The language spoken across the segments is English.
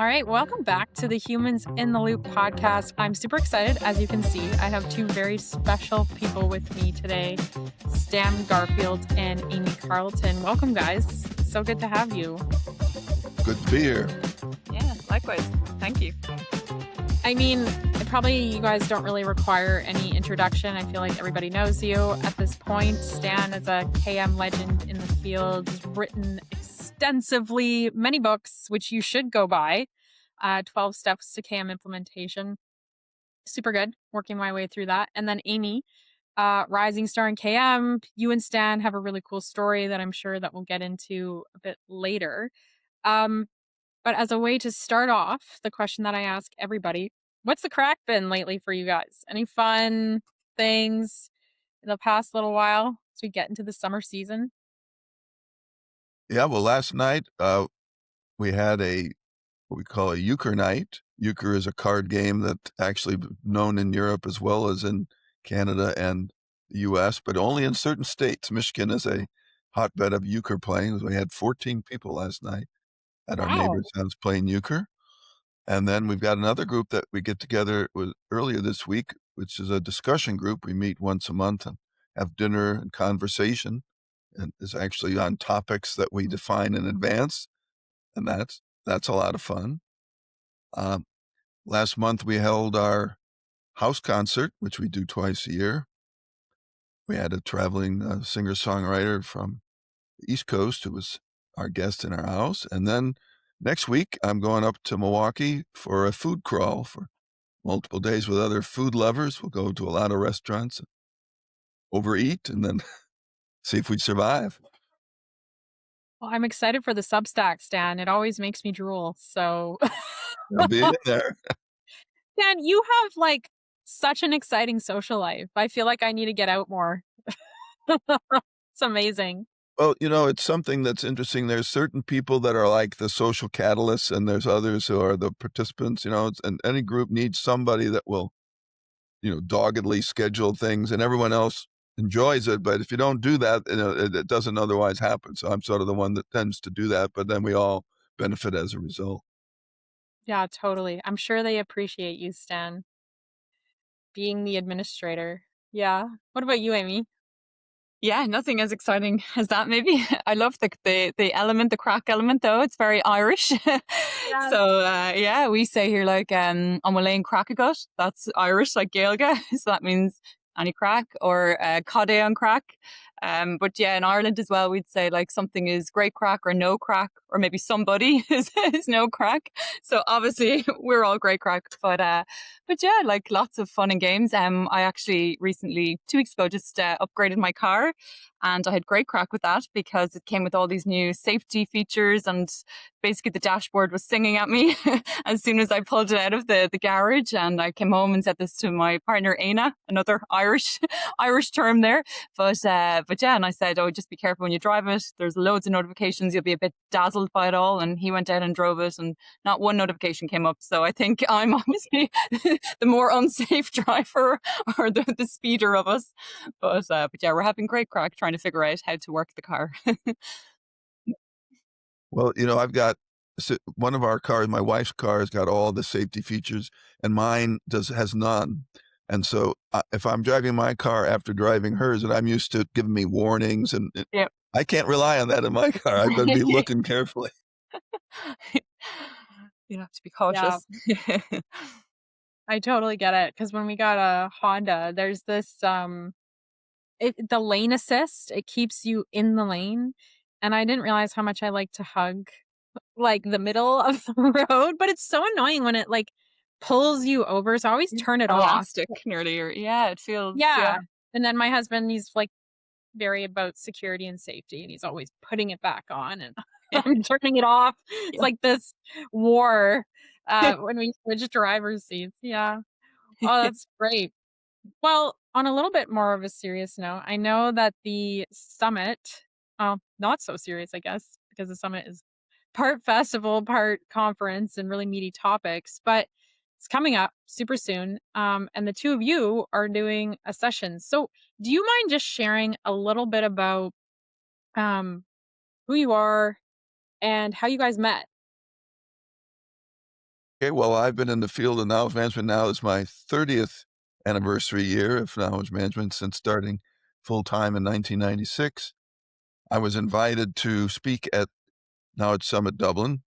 right, welcome back to the Humans in the Loop podcast. I'm super excited. As you can see, I have two very special people with me today, Stan Garfield and Amy Carlton. Welcome, guys. So good to have you. Good to be here. Yeah, likewise. Thank you. I mean, probably you guys don't really require any introduction. I feel like everybody knows you at this point. Stan is a KM legend in the field. He's written extensively many books, which you should go buy. 12 Steps to KM Implementation. Super good. Working my way through that. And then Amy, rising star in KM. You and Stan have a really cool story that I'm sure that we'll get into a bit later. But as a way to start off, the question that I ask everybody, what's the crack been lately for you guys? Any fun things in the past little while as we get into the summer season? Yeah, well, last night we had what we call a euchre night. Euchre is a card game that's actually known in Europe as well as in Canada and the U.S., but only in certain states. Michigan is a hotbed of euchre playing. We had 14 people last night at our neighbor's house playing euchre. And then we've got another group that we get together with earlier this week, which is a discussion group. We meet once a month and have dinner and conversation, and is actually on topics that we define in advance. And that's a lot of fun. Last month we held our house concert, which we do twice a year. We had a traveling singer-songwriter from the East Coast who was our guest in our house. And then next week, I'm going up to Milwaukee for a food crawl for multiple days with other food lovers. We'll go to a lot of restaurants, overeat, and then see if we survive. Well, I'm excited for the Substack, Stan. It always makes me drool. So, I'll be in there. Stan, you have like such an exciting social life. I feel like I need to get out more. It's amazing. Well, it's something that's interesting. There's certain people that are like the social catalysts, and there's others who are the participants, and any group needs somebody that will, doggedly schedule things, and everyone else enjoys it. But if you don't do that, it doesn't otherwise happen. So I'm sort of the one that tends to do that, but then we all benefit as a result. Yeah, totally. I'm sure they appreciate you, Stan, being the administrator. Yeah. What about you, Amy? Yeah, nothing as exciting as that, maybe. I love the element, the crack element, though. It's very Irish. Yeah. So, yeah, we say here, like, on Malayan crackagut. That's Irish, like Gaeilge. So that means any crack or cade on crack. But yeah, in Ireland as well, we'd say like something is great crack or no crack, or maybe somebody is no crack. So obviously we're all great crack, but yeah, like lots of fun and games. I actually recently, 2 weeks ago, just upgraded my car, and I had great crack with that because it came with all these new safety features, and basically the dashboard was singing at me as soon as I pulled it out of the garage. And I came home and said this to my partner, Aina, another Irish term there. But yeah, and I said, oh, just be careful when you drive it. There's loads of notifications. You'll be a bit dazzled by it all. And he went out and drove it, and not one notification came up. So I think I'm obviously the more unsafe driver, or the speeder of us. But yeah, we're having great crack trying to figure out how to work the car. Well, I've got one of our cars, my wife's car, has got all the safety features, and mine has none. And so if I'm driving my car after driving hers, and I'm used to it giving me warnings, and Yep. I can't rely on that in my car. I've got to be looking carefully. You have to be cautious. Yeah. I totally get it. Because when we got a Honda, there's this, the lane assist, it keeps you in the lane. And I didn't realize how much I like to hug like the middle of the road, but it's so annoying when it like pulls you over. So I always turn it off. Elastic nearly, or yeah, it feels. Yeah. And then my husband, he's like very about security and safety, and he's always putting it back on, and I'm turning it off. It's like this war when we switch driver's seats. Yeah. Oh, that's great. Well, on a little bit more of a serious note, I know that the summit, not so serious, I guess, because the summit is part festival, part conference, and really meaty topics, but it's coming up super soon. And the two of you are doing a session. So do you mind just sharing a little bit about who you are and how you guys met? Okay, well, I've been in the field of knowledge management now. Is my 30th anniversary year of knowledge management since starting full-time in 1996. I was invited to speak at Knowledge Summit Dublin,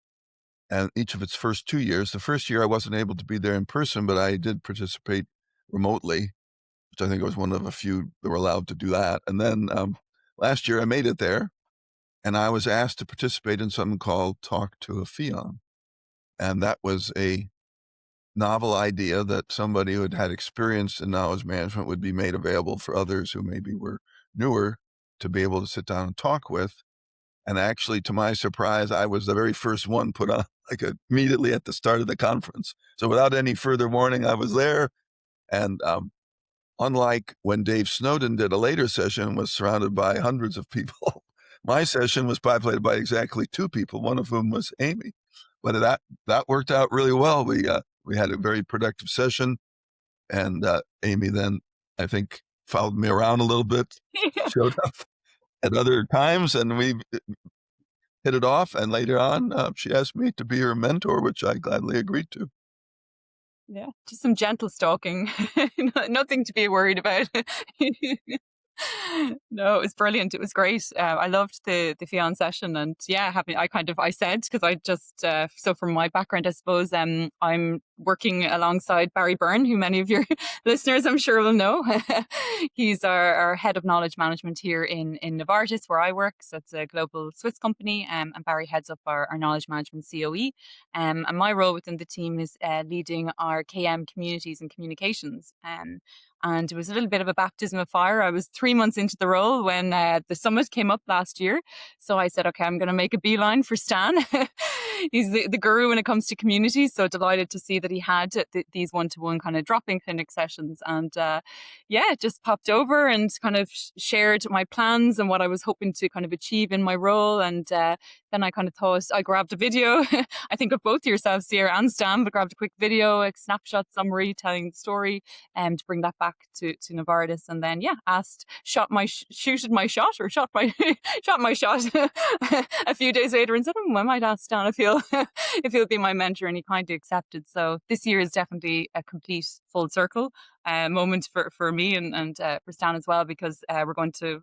and each of its first 2 years. The first year I wasn't able to be there in person, but I did participate remotely, which I think I was one of a few that were allowed to do that. And then last year I made it there, and I was asked to participate in something called Talk to a Fion. And that was a novel idea that somebody who had had experience in knowledge management would be made available for others who maybe were newer to be able to sit down and talk with. And actually, to my surprise, I was the very first one put on, like immediately at the start of the conference. So without any further warning, I was there. And unlike when Dave Snowden did a later session and was surrounded by hundreds of people, my session was populated by exactly 2 people, one of whom was Amy. But that worked out really well. We had a very productive session, and Amy then, I think, followed me around a little bit, showed up at other times, and we hit it off. And later on, she asked me to be her mentor, which I gladly agreed to. Yeah, just some gentle stalking. Nothing to be worried about. No, it was brilliant. It was great. I loved the Fion session, and yeah, I said, because I just so from my background, I suppose I'm working alongside Barry Byrne, who many of your listeners I'm sure will know. He's our head of knowledge management here in Novartis, where I work. So it's a global Swiss company, and Barry heads up our knowledge management COE. And my role within the team is leading our KM communities and communications. And it was a little bit of a baptism of fire. I was 3 months into the role when the summit came up last year. So I said, okay, I'm going to make a beeline for Stan. He's the guru when it comes to communities. So delighted to see that he had these one-to-one kind of drop-in clinic sessions. And yeah, just popped over and kind of shared my plans and what I was hoping to kind of achieve in my role. And then I kind of thought, I grabbed a video, I think of both yourselves, Sierra and Stan, but grabbed a quick video, a snapshot summary telling the story, to bring that back to Novartis. And then, yeah, shot my shot a few days later and said, I might ask Stan if he'll be my mentor. And he kindly accepted. So this year is definitely a complete full circle moment for me and for Stan as well, because we're going to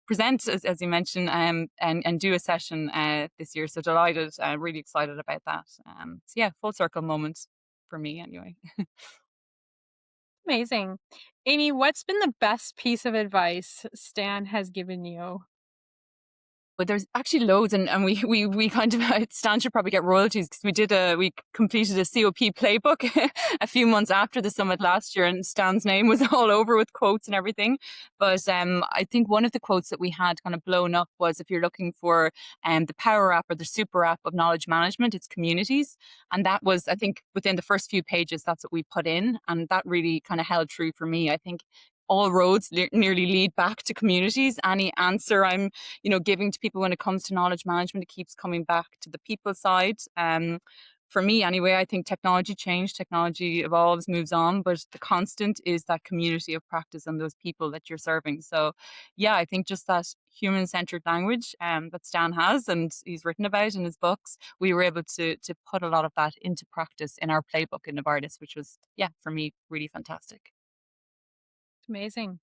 present, as you mentioned, and do a session this year. So delighted, really excited about that. So yeah, full circle moment for me anyway. Amazing. Amy, what's been the best piece of advice Stan has given you? But there's actually loads, and we kind of Stan should probably get royalties, because we completed a COP playbook a few months after the summit last year, and Stan's name was all over with quotes and everything. But I think one of the quotes that we had kind of blown up was, if you're looking for the power app or the super app of knowledge management, it's communities. And that was, I think, within the first few pages, that's what we put in, and that really kind of held true for me. I think all roads nearly lead back to communities. Any answer I'm giving to people when it comes to knowledge management, it keeps coming back to the people side. For me anyway, I think technology evolves, moves on, but the constant is that community of practice and those people that you're serving. So yeah, I think just that human-centered language that Stan has and he's written about in his books, we were able to put a lot of that into practice in our playbook in Novartis, which was, yeah, for me, really fantastic. Amazing.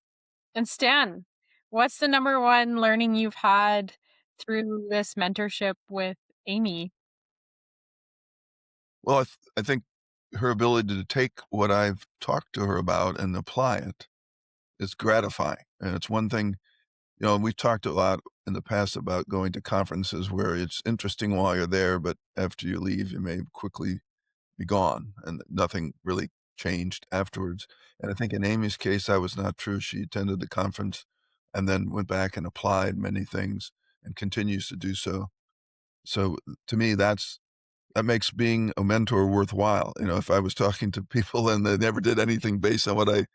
And Stan, what's the number one learning you've had through this mentorship with Amy? Well, I think her ability to take what I've talked to her about and apply it is gratifying. And it's one thing, we've talked a lot in the past about going to conferences where it's interesting while you're there, but after you leave, you may quickly be gone and nothing really changed afterwards. And I think in Amy's case, that was not true. She attended the conference and then went back and applied many things and continues to do so. So to me, that makes being a mentor worthwhile. If I was talking to people and they never did anything based on what I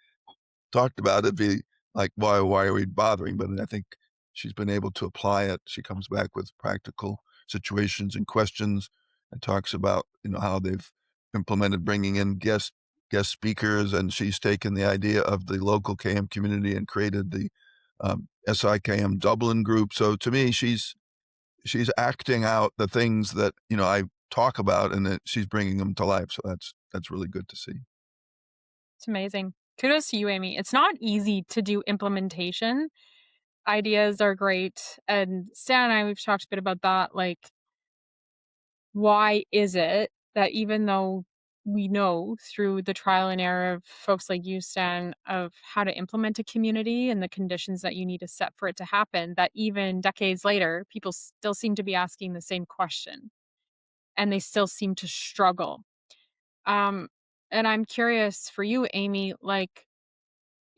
talked about, it'd be like, why are we bothering? But I think she's been able to apply it. She comes back with practical situations and questions and talks about, how they've implemented bringing in guest speakers. And she's taken the idea of the local KM community and created the SIKM Dublin group. So to me, she's acting out the things that, I talk about, and that she's bringing them to life. So that's really good to see. It's amazing. Kudos to you, Amy. It's not easy to do implementation. Ideas are great. And Stan and I, we've talked a bit about that. Like, why is it that even though we know through the trial and error of folks like you, Stan, of how to implement a community and the conditions that you need to set for it to happen, that even decades later, people still seem to be asking the same question and they still seem to struggle. Um, and I'm curious for you, Amy, like,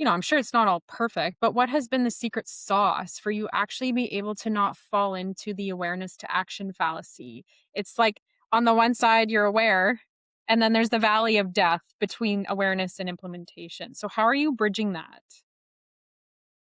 I'm sure it's not all perfect, but what has been the secret sauce for you actually be able to not fall into the awareness to action fallacy? It's like on the one side, you're aware, and then there's the valley of death between awareness and implementation. So, how are you bridging that?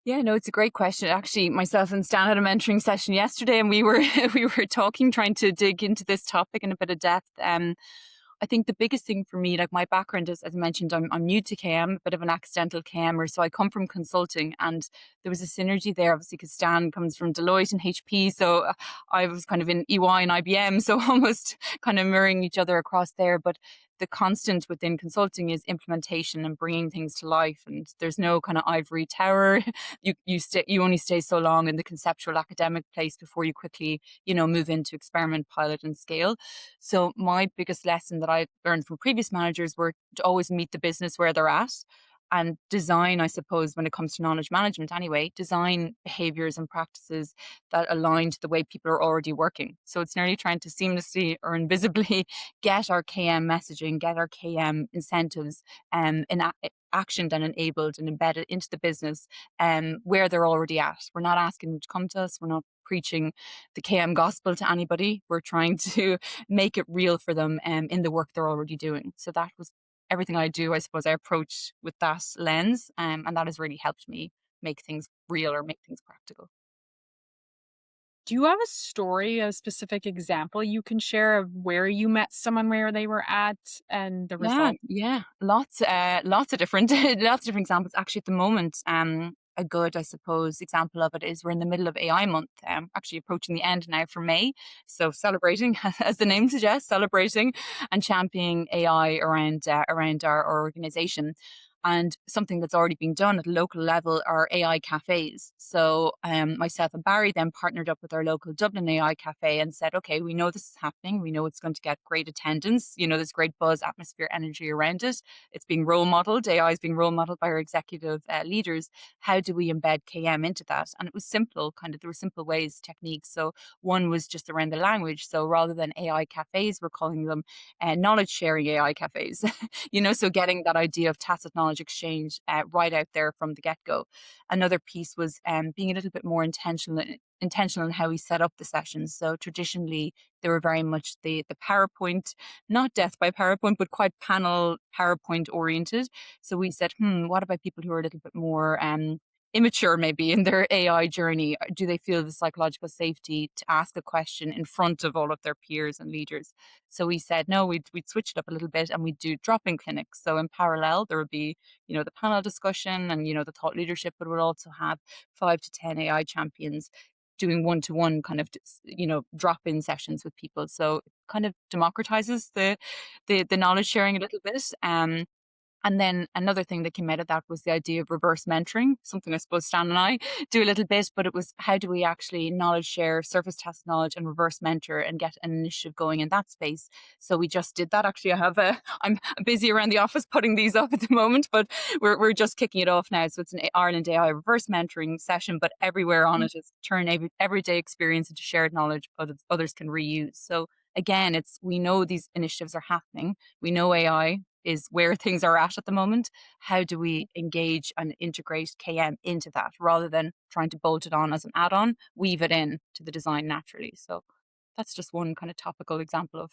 Yeah, no, it's a great question. Actually, myself and Stan had a mentoring session yesterday, and we were we were talking, trying to dig into this topic in a bit of depth. I think the biggest thing for me, like my background is, as I mentioned, I'm new to KM, a bit of an accidental KMer. So I come from consulting, and there was a synergy there, obviously, because Stan comes from Deloitte and HP. So I was kind of in EY and IBM, so almost kind of mirroring each other across there. But the constant within consulting is implementation and bringing things to life. And there's no kind of ivory tower. You only stay so long in the conceptual academic place before you quickly, move into experiment, pilot, and scale. So my biggest lesson that I learned from previous managers were to always meet the business where they're at and design, I suppose, when it comes to knowledge management anyway, design behaviors and practices that align to the way people are already working. So it's nearly trying to seamlessly or invisibly get our KM messaging, get our KM incentives actioned and enabled and embedded into the business where they're already at. We're not asking them to come to us. We're not preaching the KM gospel to anybody. We're trying to make it real for them in the work they're already doing. So that was everything I do. I suppose I approach with that lens, and that has really helped me make things real or make things practical. Do you have a story, a specific example you can share of where you met someone where they were at and the Yeah, result? yeah, lots of different, lots of different examples. Actually, at the moment, a good, I suppose, example of it is we're in the middle of AI month. Actually approaching the end now for May, so celebrating, as the name suggests, celebrating and championing AI around our organization. And something that's already been done at a local level are AI cafes. So myself and Barry then partnered up with our local Dublin AI cafe and said, okay, we know this is happening. We know it's going to get great attendance. There's great buzz, atmosphere, energy around it. It's being role modeled. AI is being role modeled by our executive leaders. How do we embed KM into that? And it was simple, there were simple ways, techniques. So one was just around the language. So rather than AI cafes, we're calling them knowledge sharing AI cafes. So getting that idea of tacit knowledge exchange right out there from the get-go. Another piece was being a little bit more intentional in how we set up the sessions. So traditionally, they were very much the PowerPoint, not death by PowerPoint, but quite panel PowerPoint oriented. So we said, what about people who are a little bit more immature maybe in their AI journey? Do they feel the psychological safety to ask a question in front of all of their peers and leaders? So we said, no, we'd switch it up a little bit and we'd do drop-in clinics. So in parallel, there would be, the panel discussion and, the thought leadership, but we'll also have 5 to 10 AI champions doing one-to-one kind of, drop-in sessions with people. So it kind of democratizes the knowledge sharing a little bit. And then another thing that came out of that was the idea of reverse mentoring, something I suppose Stan and I do a little bit, but it was how do we actually knowledge share, surface test knowledge and reverse mentor and get an initiative going in that space. So we just did that. Actually, I'm busy around the office putting these up at the moment, but we're just kicking it off now. So it's an Ireland AI reverse mentoring session, but everywhere on it is turn everyday experience into shared knowledge others can reuse. So again, we know these initiatives are happening. We know AI is where things are at the moment. How do we engage and integrate KM into that rather than trying to bolt it on as an add-on, weave it in to the design naturally? So that's just one kind of topical example of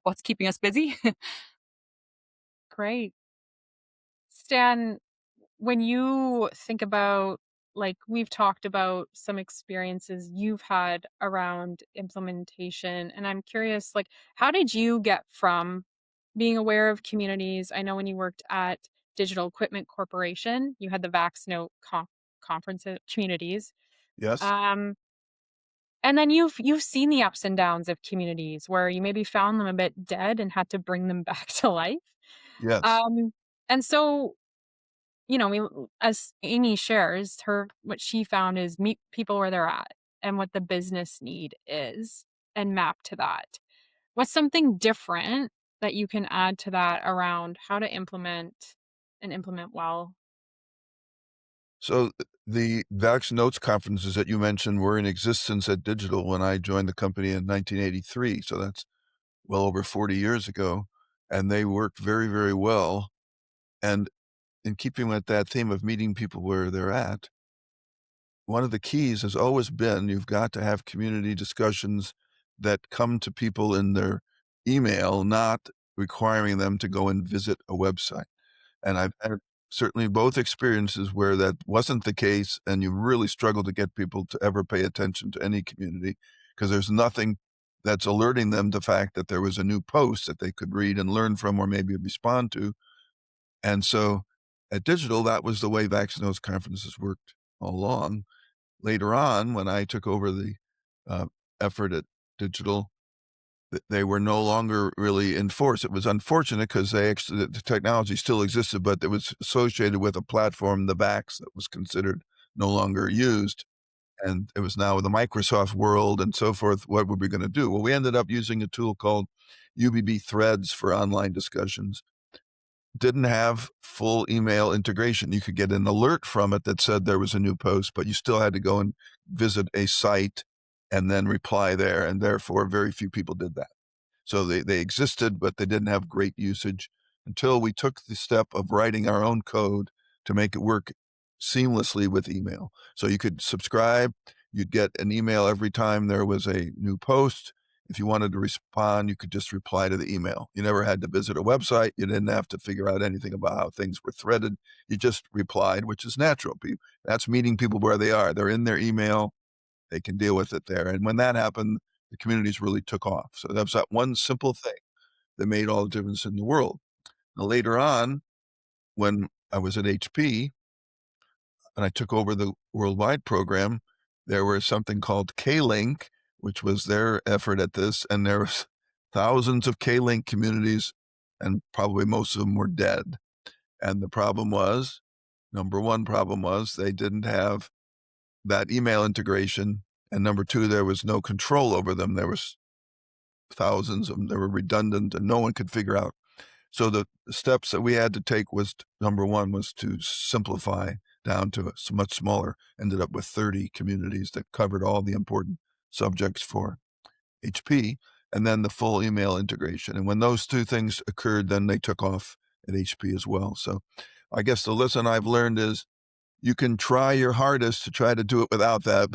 what's keeping us busy. Great. Stan, when you think about, like, we've talked about some experiences you've had around implementation, and I'm curious, like, how did you get from being aware of communities? I know when you worked at Digital Equipment Corporation, you had the VaxNote conference communities. Yes. Um, And then you've seen the ups and downs of communities where you maybe found them a bit dead and had to bring them back to life. Yes. Um, and so, we, as Amy shares, what she found is meet people where they're at and what the business need is and map to that. What's something different that you can add to that around how to implement and implement well? So the Vax Notes conferences that you mentioned were in existence at Digital when I joined the company in 1983. So that's well over 40 years ago. And they worked very, very well. And in keeping with that theme of meeting people where they're at, one of the keys has always been you've got to have community discussions that come to people in their email, not requiring them to go and visit a website. And I've had certainly both experiences where that wasn't the case, and you really struggle to get people to ever pay attention to any community because there's nothing that's alerting them to the fact that there was a new post that they could read and learn from or maybe respond to. And so at Digital, that was the way Vaccino's conferences worked all along. Later on, when I took over the uh, effort at Digital, they were no longer really in force. It was unfortunate because the technology still existed, but it was associated with a platform, the VAX, that was considered no longer used. And it was now the Microsoft world and so forth. What were we going to do? Well, we ended up using a tool called UBB Threads for online discussions. Didn't have full email integration. You could get an alert from it that said there was a new post, but you still had to go and visit a site and then reply there. And therefore, very few people did that. So they existed, but they didn't have great usage until we took the step of writing our own code to make it work seamlessly with email. So you could subscribe, you'd get an email every time there was a new post. If you wanted to respond, you could just reply to the email. You never had to visit a website. You didn't have to figure out anything about how things were threaded. You just replied, which is natural. That's meeting people where they are. They're in their email. They can deal with it there. And when that happened, the communities really took off. So that was that one simple thing that made all the difference in the world. Now, later on, when I was at HP and I took over the worldwide program, there was something called K-Link, which was their effort at this. And there was thousands of K-Link communities, and probably most of them were dead. And the problem was, number one problem was they didn't have that email integration. And number two, there was no control over them. There was thousands of them. They were redundant and no one could figure out. So the steps that we had to take was, number one, was to simplify down to a much smaller, ended up with 30 communities that covered all the important subjects for HP, and then the full email integration. And when those two things occurred, then they took off at HP as well. So I guess the lesson I've learned is you can try your hardest to try to do it without that.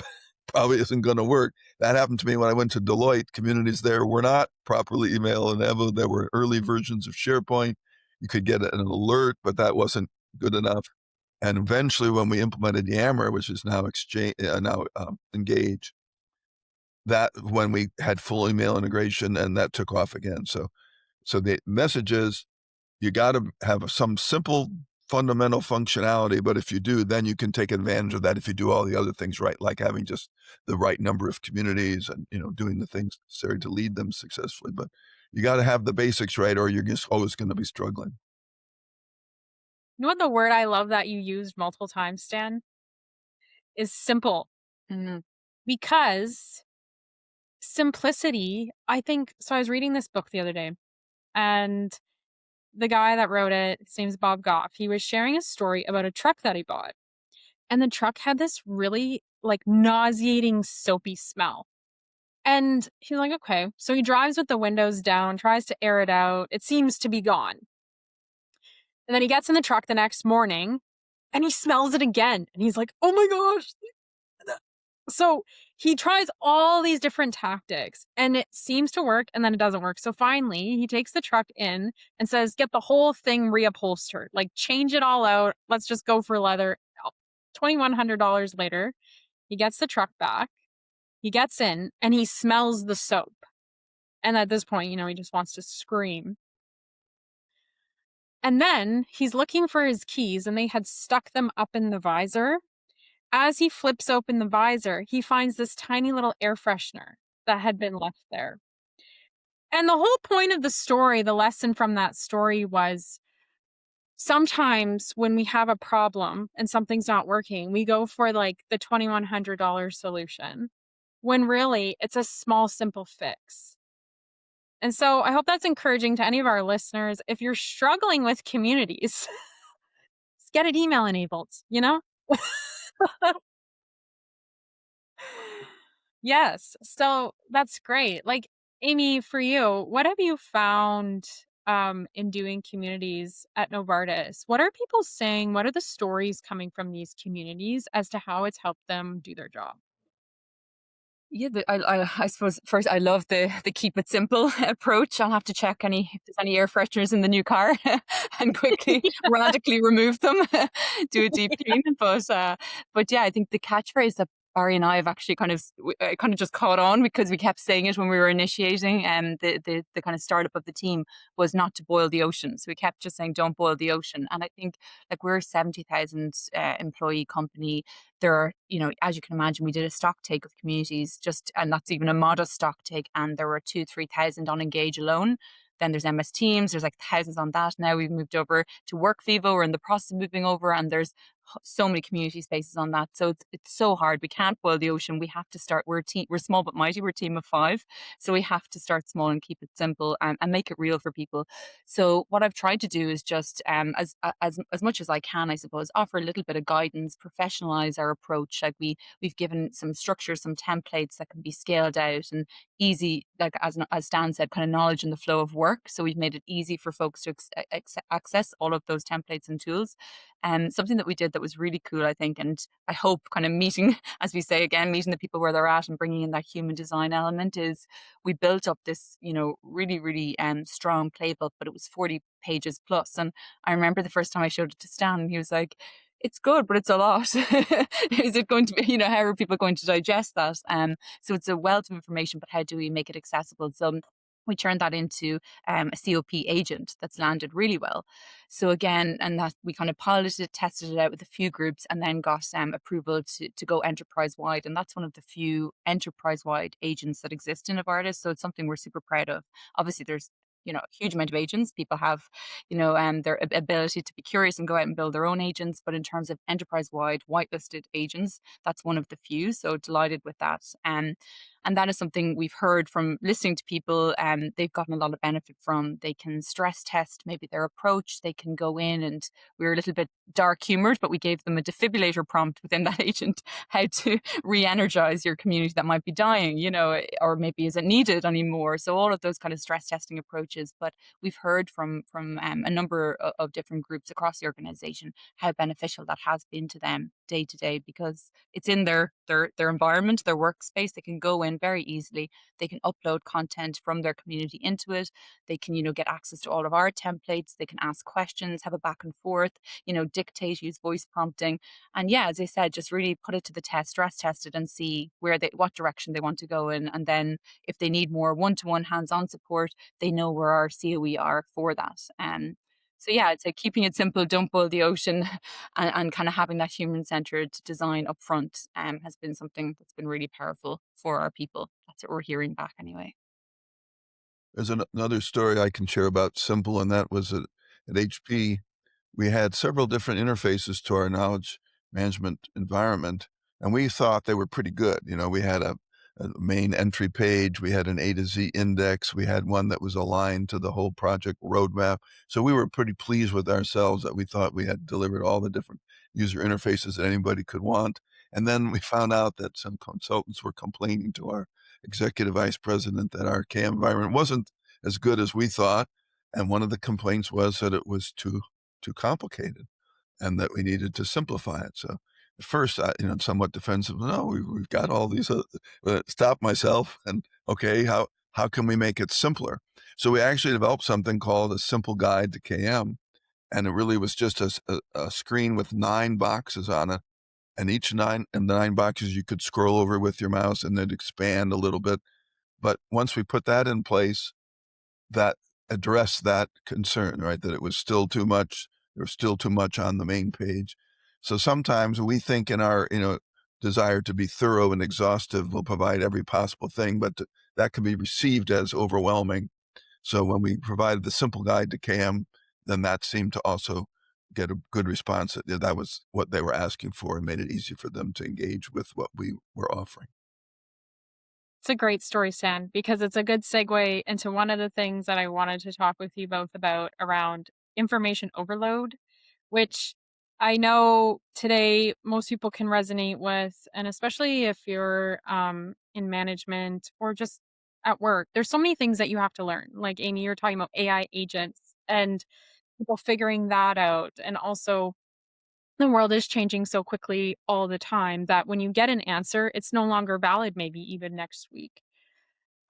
Probably isn't going to work. That happened to me when I went to Deloitte. Communities there were not properly email-enabled. There were early versions of SharePoint. You could get an alert, but that wasn't good enough. And eventually, when we implemented Yammer, which is now Engage, that when we had full email integration, and that took off again. So the message is, you got to have some simple fundamental functionality, but if you do, then you can take advantage of that if you do all the other things right, like having just the right number of communities and doing the things necessary to lead them successfully. But you got to have the basics right, or you're just always going to be struggling. You know what the word I love that you used multiple times, Stan, is simple. Mhm. Because simplicity, I think, so I was reading this book the other day, and the guy that wrote it, his name's Bob Goff, he was sharing a story about a truck that he bought. And the truck had this really nauseating soapy smell. And he's like, okay. So he drives with the windows down, tries to air it out. It seems to be gone. And then he gets in the truck the next morning and he smells it again. And he's like, oh my gosh. So he tries all these different tactics and it seems to work and then it doesn't work. So finally he takes the truck in and says, get the whole thing reupholstered, change it all out. Let's just go for leather. $2,100 later, he gets the truck back. He gets in and he smells the soap. And at this point, he just wants to scream. And then he's looking for his keys and they had stuck them up in the visor. As he flips open the visor, he finds this tiny little air freshener that had been left there. And the whole point of the story, the lesson from that story was sometimes when we have a problem and something's not working, we go for like the $2,100 solution when really it's a small, simple fix. And so I hope that's encouraging to any of our listeners. If you're struggling with communities, just get it email enabled, you know? Yes. So that's great. Like, Amy, for you, what have you found in doing communities at Novartis? What are people saying? What are the stories coming from these communities as to how it's helped them do their job? Yeah, I suppose first I love the keep it simple approach. I'll have to check if there's any air fresheners in the new car and quickly radically remove them, do a deep clean. But yeah, I think the catchphrase that Barry and I have actually kind of just caught on because we kept saying it when we were initiating, and the kind of startup of the team was not to boil the ocean. So we kept just saying, "Don't boil the ocean." And I think like we're a 70,000 employee company. There are, as you can imagine, we did a stock take of communities and that's even a modest stock take. And there were 3,000 on Engage alone. Then there's MS Teams, there's like thousands on that. Now we've moved over to WorkVivo. We're in the process of moving over and there's so many community spaces on that. So it's so hard. We can't boil the ocean. We have to start, we're small but mighty. We're a team of 5. So we have to start small and keep it simple and make it real for people. So what I've tried to do is just as much as I can, I suppose, offer a little bit of guidance, professionalize our approach. Like we've given some structure, some templates that can be scaled out and easy, like as Dan said, kind of knowledge in the flow of work. So we've made it easy for folks to access all of those templates and tools. Something that we did that was really cool, I think, and I hope kind of meeting, as we say again, meeting the people where they're at and bringing in that human design element is we built up this, really, really strong playbook, but it was 40 pages plus. And I remember the first time I showed it to Stan, and he was like, it's good, but it's a lot. Is it going to be, how are people going to digest that? So it's a wealth of information, but how do we make it accessible? So we turned that into a COP agent that's landed really well. So again, and that we kind of piloted it, tested it out with a few groups, and then got approval to go enterprise wide. And that's one of the few enterprise wide agents that exist in Novartis. So it's something we're super proud of. Obviously, there's a huge amount of agents. People have, their ability to be curious and go out and build their own agents. But in terms of enterprise wide whitelisted agents, that's one of the few. So delighted with that. And that is something we've heard from listening to people. They've gotten a lot of benefit from. They can stress test maybe their approach. They can go in, and we were a little bit dark humored, but we gave them a defibrillator prompt within that agent, how to re-energize your community that might be dying, or maybe isn't needed anymore. So all of those kind of stress testing approaches. But we've heard from a number of different groups across the organization how beneficial that has been to them day to day, because it's in their environment, their workspace. They can go in very easily. They can upload content from their community into it. They can, get access to all of our templates. They can ask questions, have a back and forth, dictate, use voice prompting. And yeah, as I said, just really put it to the test, stress test it and see what direction they want to go in. And then if they need more one-to-one hands-on support, they know where our COE are for that. So yeah, I'd say keeping it simple, don't boil the ocean, and kind of having that human-centered design up front has been something that's been really powerful for our people. That's what we're hearing back anyway. There's another story I can share about Simple, and that was at HP. We had several different interfaces to our knowledge management environment, and we thought they were pretty good. We had a main entry page, we had an A to Z index, we had one that was aligned to the whole project roadmap. So we were pretty pleased with ourselves that we thought we had delivered all the different user interfaces that anybody could want. And then we found out that some consultants were complaining to our executive vice president that our KM environment wasn't as good as we thought. And one of the complaints was that it was too complicated and that we needed to simplify it. So at first, somewhat defensive. No, we've got all these. Stop myself and okay, how can we make it simpler? So we actually developed something called a simple guide to KM, and it really was just a screen with 9 boxes on it, and each 9 boxes you could scroll over with your mouse and then expand a little bit. But once we put that in place, that addressed that concern, right? That it was still too much. There was still too much on the main page. So sometimes we think in our, desire to be thorough and exhaustive, we'll provide every possible thing, but that can be received as overwhelming. So when we provided the simple guide to KM, then that seemed to also get a good response. That was what they were asking for and made it easy for them to engage with what we were offering. It's a great story, Stan, because it's a good segue into one of the things that I wanted to talk with you both about around information overload, which I know today most people can resonate with, and especially if you're in management or just at work. There's so many things that you have to learn. Like Amy, you're talking about AI agents and people figuring that out, and also the world is changing so quickly all the time that when you get an answer, it's no longer valid, maybe even next week.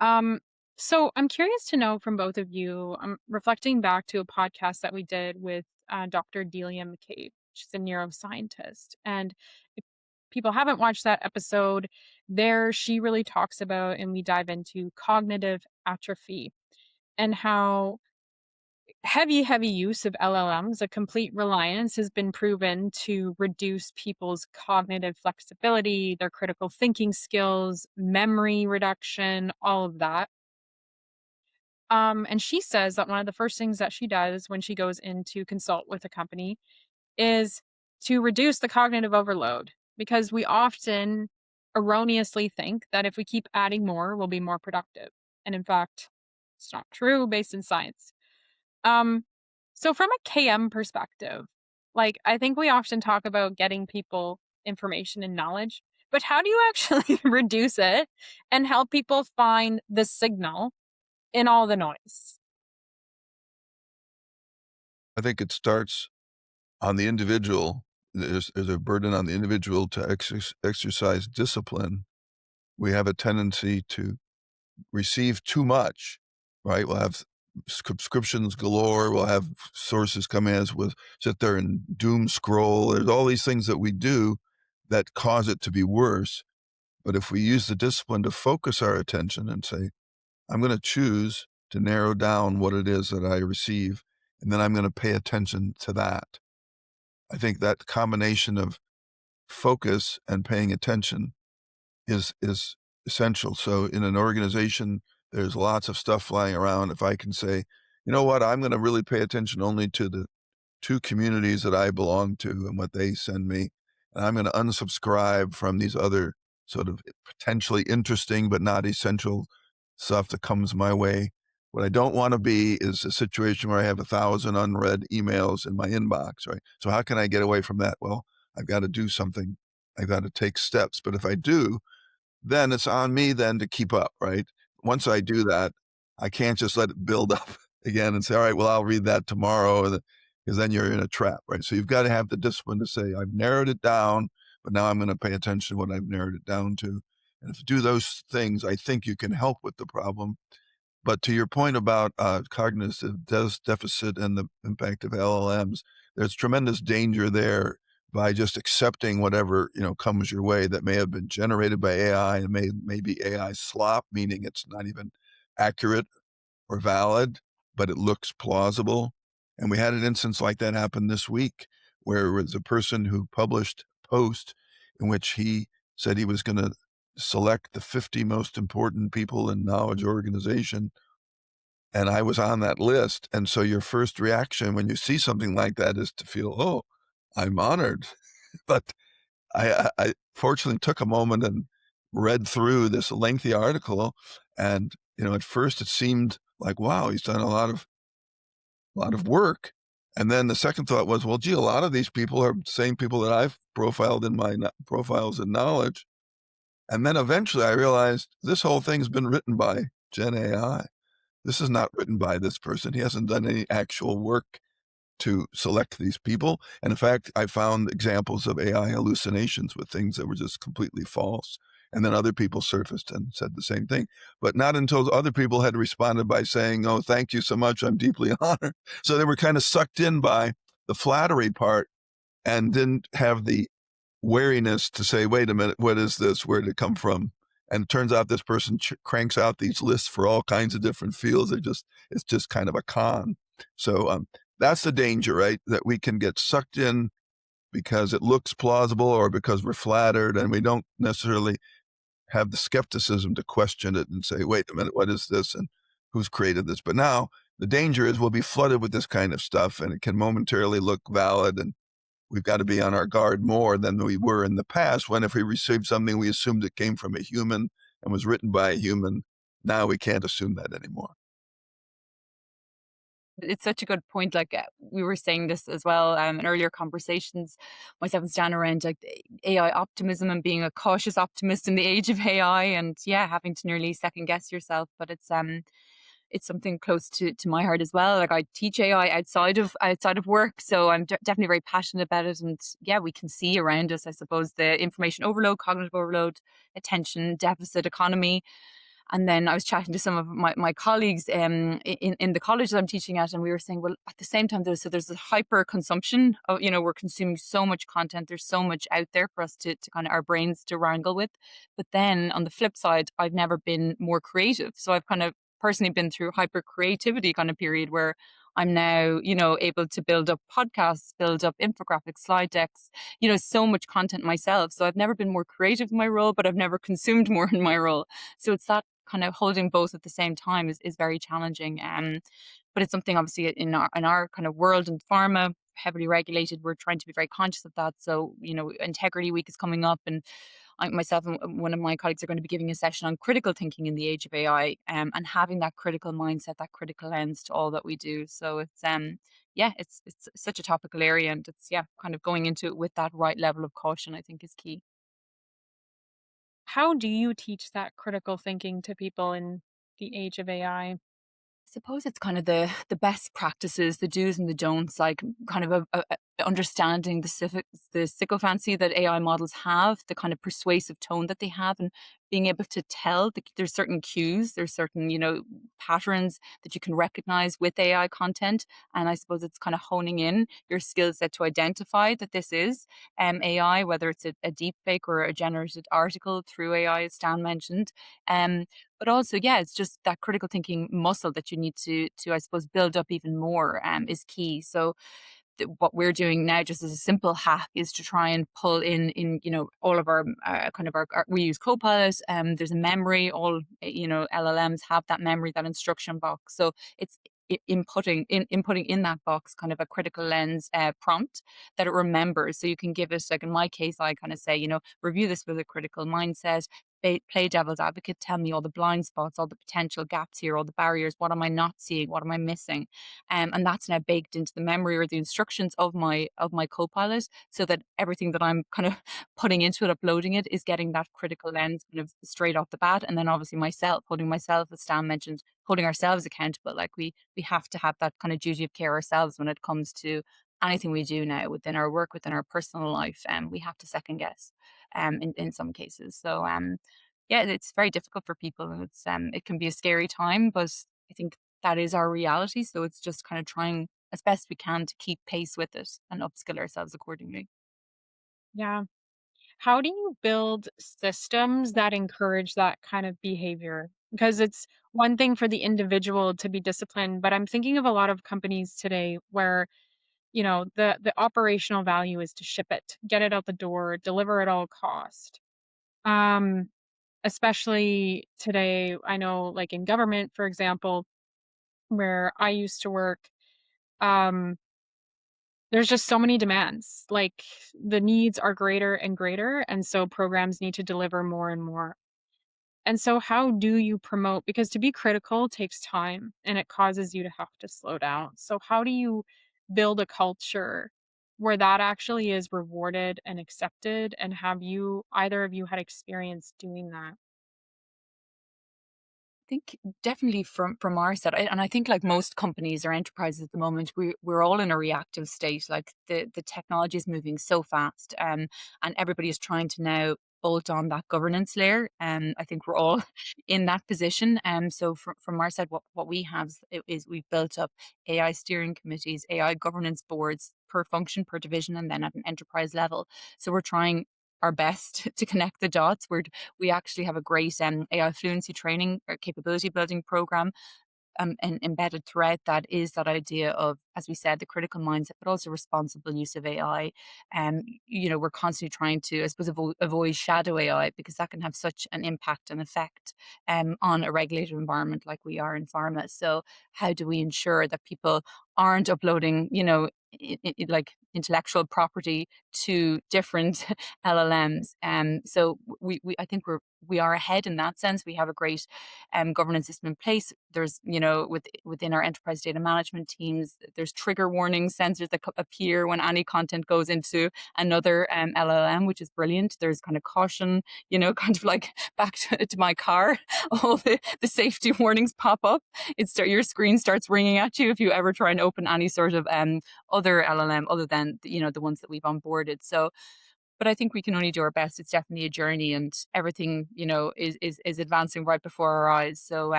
Um, so I'm curious to know from both of you. I'm reflecting back to a podcast that we did with Dr. Delia McCabe. She's a neuroscientist. And if people haven't watched that episode, there she really talks about and we dive into cognitive atrophy and how heavy use of LLMs, a complete reliance, has been proven to reduce people's cognitive flexibility, their critical thinking skills, memory reduction, all of that. And she says that one of the first things that she does when she goes in to consult with a company is to reduce the cognitive overload because we often erroneously think that if we keep adding more, we'll be more productive. And in fact, it's not true based in science. Um, so from a KM perspective, like I think we often talk about getting people information and knowledge, but how do you actually reduce it and help people find the signal in all the noise? I think it starts on the individual. There's a burden on the individual to exercise discipline. We have a tendency to receive too much, right? We'll have subscriptions galore. We'll have sources come in as we'll sit there and doom scroll. There's all these things that we do that cause it to be worse. But if we use the discipline to focus our attention and say, I'm going to choose to narrow down what it is that I receive, and then I'm going to pay attention to that. I think that combination of focus and paying attention is essential. So in an organization, there's lots of stuff flying around. If I can say, you know what, I'm going to really pay attention only to the 2 communities that I belong to and what they send me, and I'm going to unsubscribe from these other sort of potentially interesting but not essential stuff that comes my way. What I don't want to be is a situation where I have 1,000 unread emails in my inbox, right? So how can I get away from that? Well, I've got to do something. I've got to take steps. But if I do, then it's on me then to keep up, right? Once I do that, I can't just let it build up again and say, all right, well, I'll read that tomorrow, because then you're in a trap, right? So you've got to have the discipline to say, I've narrowed it down, but now I'm going to pay attention to what I've narrowed it down to. And if you do those things, I think you can help with the problem. But to your point about cognitive deficit and the impact of LLMs, there's tremendous danger there by just accepting whatever comes your way that may have been generated by AI and may be AI slop, meaning it's not even accurate or valid, but it looks plausible. And we had an instance like that happen this week, where it was a person who published a post in which he said he was going to select the 50 most important people in knowledge organization. And I was on that list. And so your first reaction when you see something like that is to feel, oh, I'm honored. But I fortunately took a moment and read through this lengthy article. And, at first it seemed like, wow, he's done a lot of work. And then the second thought was, well, gee, a lot of these people are the same people that I've profiled in my profiles in knowledge. And then eventually I realized this whole thing's been written by Gen AI. This is not written by this person. He hasn't done any actual work to select these people. And in fact, I found examples of AI hallucinations with things that were just completely false. And then other people surfaced and said the same thing, but not until other people had responded by saying, oh, thank you so much. I'm deeply honored. So they were kind of sucked in by the flattery part and didn't have the wariness to say, wait a minute, what is this? Where did it come from? And it turns out this person cranks out these lists for all kinds of different fields. It's just kind of a con. So that's the danger, right? That we can get sucked in because it looks plausible or because we're flattered, and we don't necessarily have the skepticism to question it and say, wait a minute, what is this and who's created this? But now the danger is we'll be flooded with this kind of stuff, and it can momentarily look valid, and we've got to be on our guard more than we were in the past, when if we received something, we assumed it came from a human and was written by a human. Now we can't assume that anymore. It's such a good point. Like we were saying this as well in earlier conversations, myself and Stan, around like AI optimism and being a cautious optimist in the age of AI, and yeah, having to nearly second guess yourself. But it's something close to my heart as well. Like I teach AI outside of work, so I'm definitely very passionate about it. And yeah, we can see around us, I suppose, the information overload, cognitive overload, attention deficit economy. And then I was chatting to some of my colleagues in the college that I'm teaching at, and we were saying, well, at the same time, there's a hyper consumption of, we're consuming so much content. There's so much out there for us to kind of our brains to wrangle with. But then on the flip side, I've never been more creative. So I've kind of personally been through hyper creativity kind of period where I'm now, able to build up podcasts, build up infographics, slide decks, so much content myself. So I've never been more creative in my role, but I've never consumed more in my role. So it's that kind of holding both at the same time is very challenging. But it's something obviously in our kind of world in pharma, heavily regulated, we're trying to be very conscious of that. So, Integrity Week is coming up, and myself and one of my colleagues are going to be giving a session on critical thinking in the age of AI, and having that critical mindset, that critical lens to all that we do. So it's such a topical area, and it's kind of going into it with that right level of caution, I think, is key. How do you teach that critical thinking to people in the age of AI? Suppose it's kind of the best practices, the do's and the don'ts, like kind of understanding the sycophancy that AI models have, the kind of persuasive tone that they have, and being able to tell there's certain cues, there's certain patterns that you can recognize with AI content, and I suppose it's kind of honing in your skill set to identify that this is AI, whether it's a deep fake or a generated article through AI, as Stan mentioned. But also, yeah, it's just that critical thinking muscle that you need to I suppose build up even more is key. So what we're doing now, just as a simple hack, is to try and pull in all of our kind of our we use Copilot. There's a memory. All LLMs have that memory, that instruction box. So it's inputting in that box kind of a critical lens prompt that it remembers. So you can give it, like in my case, I kind of say, review this with a critical mindset. Play devil's advocate. Tell me all the blind spots, all the potential gaps here, all the barriers. What am I not seeing? What am I missing? And that's now baked into the memory or the instructions of my Copilot, so that everything that I'm kind of putting into it, uploading it, is getting that critical lens kind of straight off the bat. And then obviously holding myself, as Stan mentioned, holding ourselves accountable. Like we have to have that kind of duty of care ourselves when it comes to anything we do now within our work, within our personal life. And we have to second guess in some cases. So yeah, it's very difficult for people, and it can be a scary time, but I think that is our reality. So it's just kind of trying as best we can to keep pace with it and upskill ourselves accordingly. Yeah. How do you build systems that encourage that kind of behavior? Because it's one thing for the individual to be disciplined, but I'm thinking of a lot of companies today where, the operational value is to ship it, get it out the door, deliver at all cost. Um, Especially today, I know like in government, for example, where I used to work, um, there's just so many demands. Like the needs are greater and greater. And so programs need to deliver more and more. And so, how do you promote? Because to be critical takes time and it causes you to have to slow down. So, how do you build a culture where that actually is rewarded and accepted? And have either of you had experience doing that? Think definitely from our side, and I think like most companies or enterprises at the moment, we're all in a reactive state. Like the technology is moving so fast, and everybody is trying to now bolt on that governance layer. And I think we're all in that position. So from our side, what we have is we've built up AI steering committees, AI governance boards per function, per division, and then at an enterprise level. So we're trying our best to connect the dots. We actually have a great AI fluency training or capability building program and embedded throughout that is that idea of, as we said, the critical mindset, but also responsible use of AI. We're constantly trying to, I suppose, avoid shadow AI, because that can have such an impact and effect on a regulated environment like we are in pharma. So how do we ensure that people aren't uploading, like intellectual property to different LLMs? So I think we are ahead in that sense. We have a great governance system in place. There's, within our enterprise data management teams, there's trigger warning sensors that appear when any content goes into another LLM, which is brilliant. There's kind of caution, kind of like back to my car, all the safety warnings pop up. Your screen starts ringing at you if you ever try and open any sort of other LLM other than the ones that we've onboarded. So, but I think we can only do our best. It's definitely a journey, and everything is advancing right before our eyes. So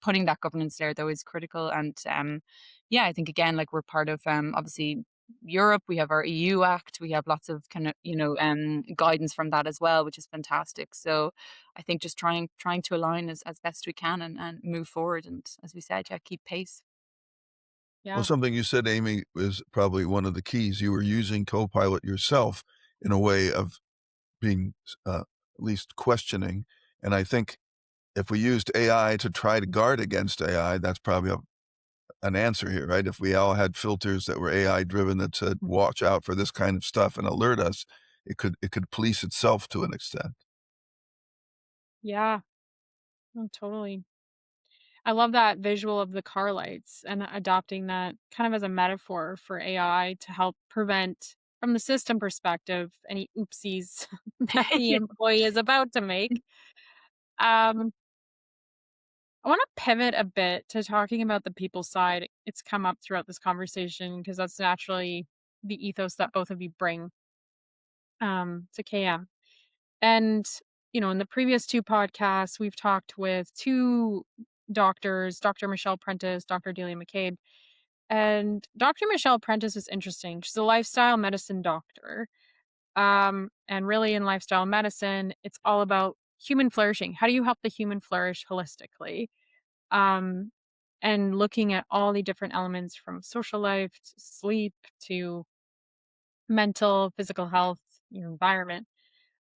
putting that governance there though is critical. And yeah, I think again, like, we're part of obviously Europe. We have our EU Act. We have lots of kind of guidance from that as well, which is fantastic. So I think just trying to align as best we can and move forward. And as we said, yeah, keep pace. Well, Yeah. something you said, Amy, is probably one of the keys. You were using Copilot yourself in a way of being at least questioning. And I think if we used AI to try to guard against AI, that's probably an answer here, right? If we all had filters that were AI driven that said, watch out for this kind of stuff and alert us, it could police itself to an extent. Yeah. Oh, totally. I love that visual of the car lights and adopting that kind of as a metaphor for AI to help prevent, from the system perspective, any oopsies that the employee is about to make. Um, I want to pivot a bit to talking about the people side. It's come up throughout this conversation because that's naturally the ethos that both of you bring to KM. And, in the previous two podcasts, we've talked with two doctors, Dr. Michelle Prentice, Dr. Delia McCabe. And Dr. Michelle Prentice is interesting. She's a lifestyle medicine doctor. And really, in lifestyle medicine, it's all about human flourishing. How do you help the human flourish holistically? Um, and looking at all the different elements, from social life to sleep to mental, physical health, your environment.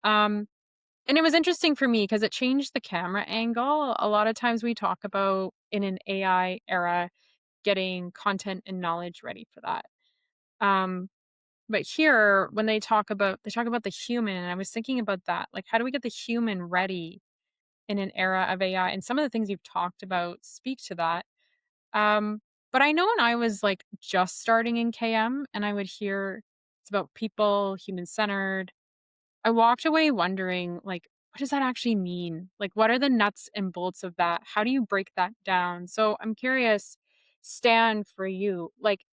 Um, And it was interesting for me because it changed the camera angle. A lot of times we talk about, in an AI era, getting content and knowledge ready for that. Um, but here, when they talk about the human, and I was thinking about that. Like, how do we get the human ready in an era of AI? And some of the things you've talked about speak to that. Um, but I know when I was like just starting in KM and I would hear it's about people, human centered, I walked away wondering, like, what does that actually mean? Like, what are the nuts and bolts of that? How do you break that down? So I'm curious, Stan, for you, like,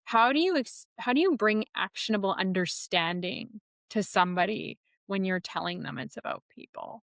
how do you bring actionable understanding to somebody when you're telling them it's about people?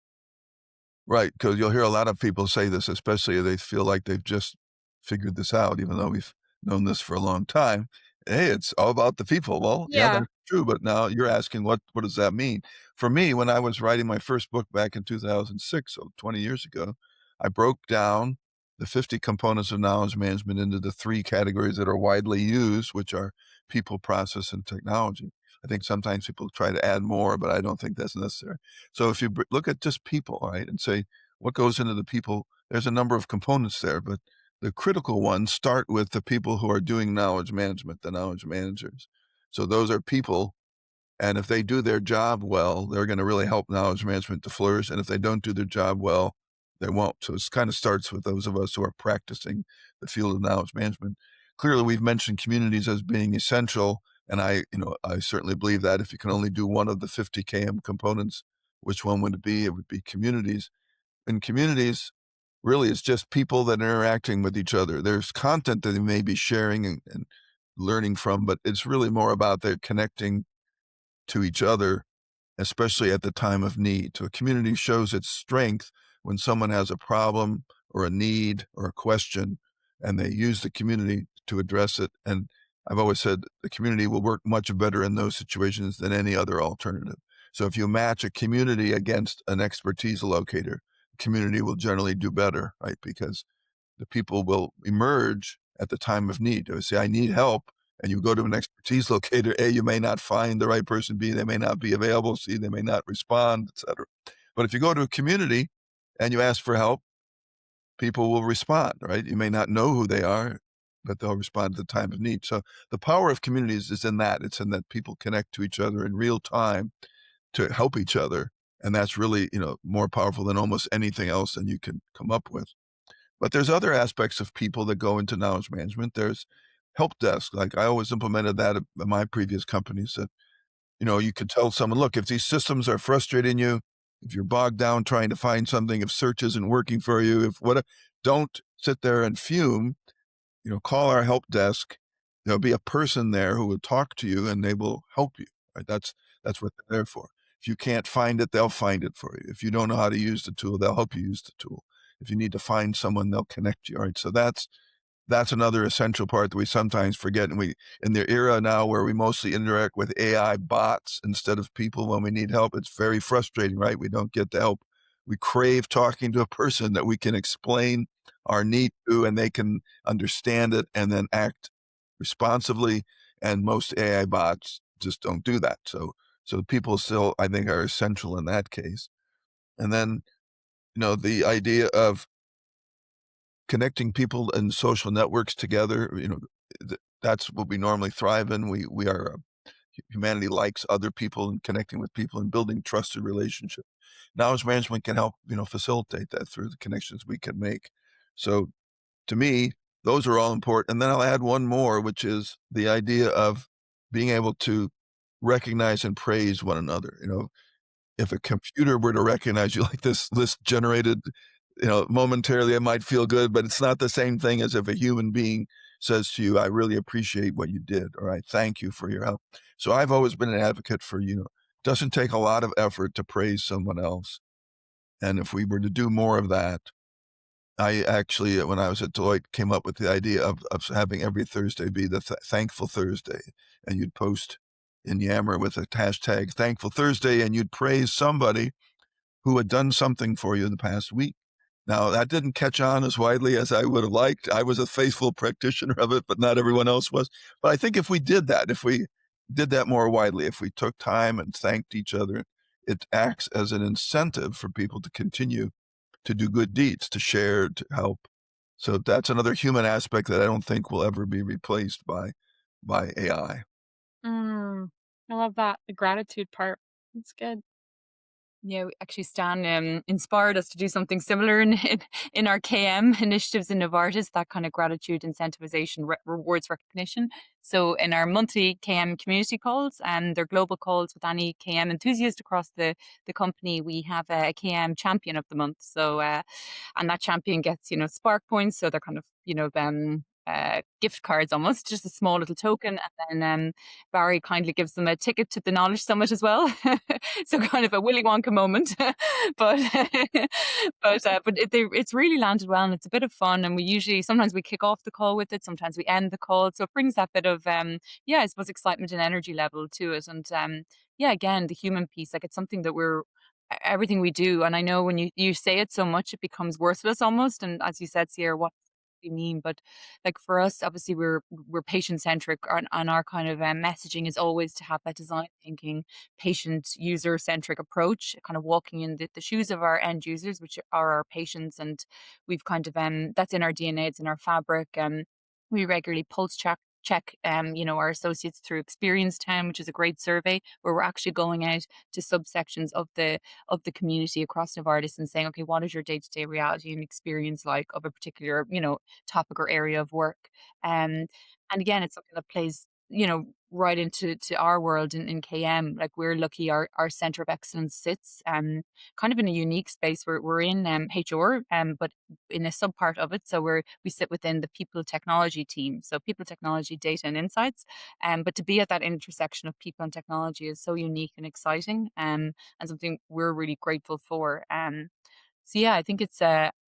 Right, because you'll hear a lot of people say this, especially if they feel like they've just figured this out, even though we've known this for a long time. Hey, it's all about the people. Well, yeah, Yeah. that's true, but now you're asking what does that mean? For me, when I was writing my first book back in 2006, so 20 years ago, I broke down the 50 components of knowledge management into the three categories that are widely used, which are people, process, and technology. I think sometimes people try to add more, but I don't think that's necessary. So if you look at just people, right, and say, what goes into the people, there's a number of components there, but the critical ones start with the people who are doing knowledge management, the knowledge managers. So those are people, and if they do their job well, they're going to really help knowledge management to flourish. And if they don't do their job well, they won't. So it kind of starts with those of us who are practicing the field of knowledge management. Clearly, we've mentioned communities as being essential. And I certainly believe that if you can only do one of the 50 KM components, which one would it be? It would be communities. In communities, really, it's just people that are interacting with each other. There's content that they may be sharing and learning from, but it's really more about their connecting to each other, especially at the time of need. So a community shows its strength when someone has a problem or a need or a question, and they use the community to address it. And I've always said the community will work much better in those situations than any other alternative. So if you match a community against an expertise locator, the community will generally do better, right? Because the people will emerge at the time of need. They would say, I need help. And you go to an expertise locator, A, you may not find the right person, B, they may not be available, C, they may not respond, etc. But if you go to a community and you ask for help, people will respond, right? You may not know who they are, but they'll respond at the time of need. So the power of communities is in that. It's in that people connect to each other in real time to help each other. And that's really, more powerful than almost anything else that you can come up with. But there's other aspects of people that go into knowledge management. There's help desk. Like I always implemented that at my previous companies that, you could tell someone, look, if these systems are frustrating you, if you're bogged down trying to find something, if search isn't working for you, if whatever, don't sit there and fume, call our help desk. There'll be a person there who will talk to you and they will help you, right? That's what they're there for. If you can't find it, they'll find it for you. If you don't know how to use the tool, they'll help you use the tool. If you need to find someone, they'll connect you, all right? So that's another essential part that we sometimes forget. And in the era now where we mostly interact with AI bots instead of people when we need help, it's very frustrating, right? We don't get the help. We crave talking to a person that we can explain our need to, and they can understand it and then act responsively. And most AI bots just don't do that. So people still, I think, are essential in that case. And then, the idea of connecting people and social networks together, that's what we normally thrive in. We are humanity likes other people and connecting with people and building trusted relationships. Knowledge management can help, facilitate that through the connections we can make. So to me, those are all important. And then I'll add one more, which is the idea of being able to recognize and praise one another. If a computer were to recognize you like this list generated, momentarily it might feel good, but it's not the same thing as if a human being says to you, I really appreciate what you did, or I thank you for your help. So I've always been an advocate for, doesn't take a lot of effort to praise someone else. And if we were to do more of that, I actually, when I was at Deloitte, came up with the idea of having every Thursday be the Thankful Thursday. And you'd post in Yammer with a hashtag Thankful Thursday, and you'd praise somebody who had done something for you in the past week. Now, that didn't catch on as widely as I would have liked. I was a faithful practitioner of it, but not everyone else was. But I think if we did that more widely, if we took time and thanked each other, it acts as an incentive for people to continue to do good deeds, to share, to help. So that's another human aspect that I don't think will ever be replaced by AI. I love that. The gratitude part. That's good. Yeah, actually, Stan inspired us to do something similar in our KM initiatives in Novartis, that kind of gratitude, incentivization, rewards, recognition. So in our monthly KM community calls, and they're global calls with any KM enthusiast across the company, we have a KM champion of the month. So, and that champion gets, spark points. So they're kind of, gift cards almost, just a small little token. And then Barry kindly gives them a ticket to the Knowledge Summit as well. So kind of a Willy Wonka moment, but it's really landed well, and it's a bit of fun. And sometimes we kick off the call with it, sometimes we end the call, so it brings that bit of I suppose excitement and energy level to it. And again, the human piece, like it's something that everything we do, and I know when you say it so much, it becomes worthless almost. And as you said, Sierra, what you mean, but like for us, obviously we're patient centric, and our kind of messaging is always to have that design thinking, patient user centric approach, kind of walking in the shoes of our end users, which are our patients. And we've kind of that's in our DNA, it's in our fabric. We regularly pulse check our associates through Experience Town, which is a great survey where we're actually going out to subsections of the community across Novartis and saying, okay, what is your day-to-day reality and experience like of a particular, topic or area of work? And again, it's something that plays, right into our world in KM. Like we're lucky our center of excellence sits kind of in a unique space. We're in HR, but in a sub part of it. So we sit within the people technology team. So people technology, data and insights. But to be at that intersection of people and technology is so unique and exciting, and something we're really grateful for. So yeah, I think it's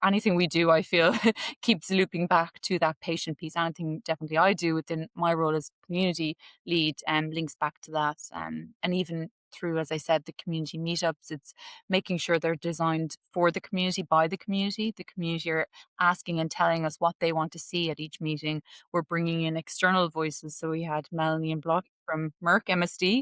anything we do, I feel, keeps looping back to that patient piece. Anything definitely I do within my role as community lead links back to that. And even through, as I said, the community meetups. It's making sure they're designed for the community, by the community. The community are asking and telling us what they want to see at each meeting. We're bringing in external voices. So we had Melanie and Block from Merck MSD,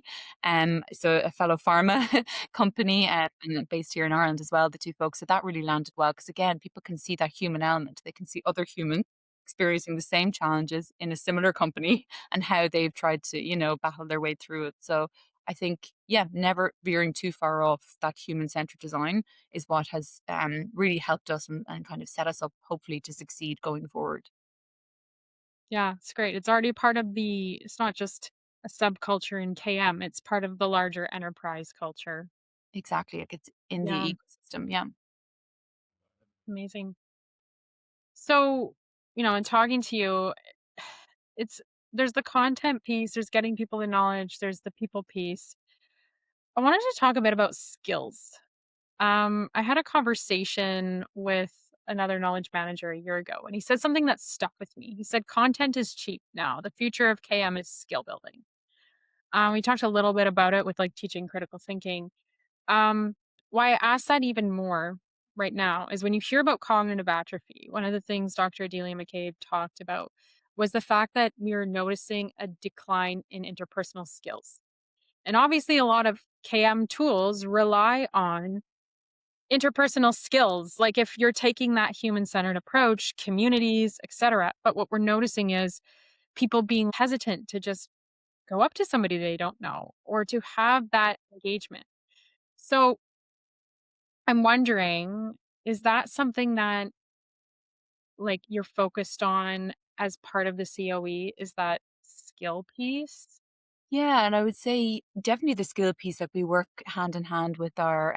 so a fellow pharma company, and based here in Ireland as well, the two folks. So that really landed well because, again, people can see that human element. They can see other humans experiencing the same challenges in a similar company and how they've tried to, battle their way through it. So I think, yeah, never veering too far off that human centered design is what has really helped us and kind of set us up, hopefully, to succeed going forward. Yeah, it's great. It's already part of it's not just a subculture in KM, it's part of the larger enterprise culture. Exactly. Like it's in the Yeah, ecosystem. Yeah. amazing. So, in talking to you, it's there's the content piece, there's getting people the knowledge, there's the people piece. I wanted to talk a bit about skills. I had a conversation with another knowledge manager a year ago, and he said something that stuck with me. He said, "Content is cheap now. The future of KM is skill building." We talked a little bit about it with like teaching critical thinking. Um, why I ask that even more right now is when you hear about cognitive atrophy, one of the things Dr. Adelia McCabe talked about was the fact that we are noticing a decline in interpersonal skills. And obviously, a lot of KM tools rely on interpersonal skills. Like if you're taking that human centered approach, communities, etc. But what we're noticing is people being hesitant to just go up to somebody they don't know or to have that engagement. So I'm wondering, is that something that like you're focused on as part of the COE? Is that skill piece? Yeah, and I would say definitely the skill piece that we work hand in hand with our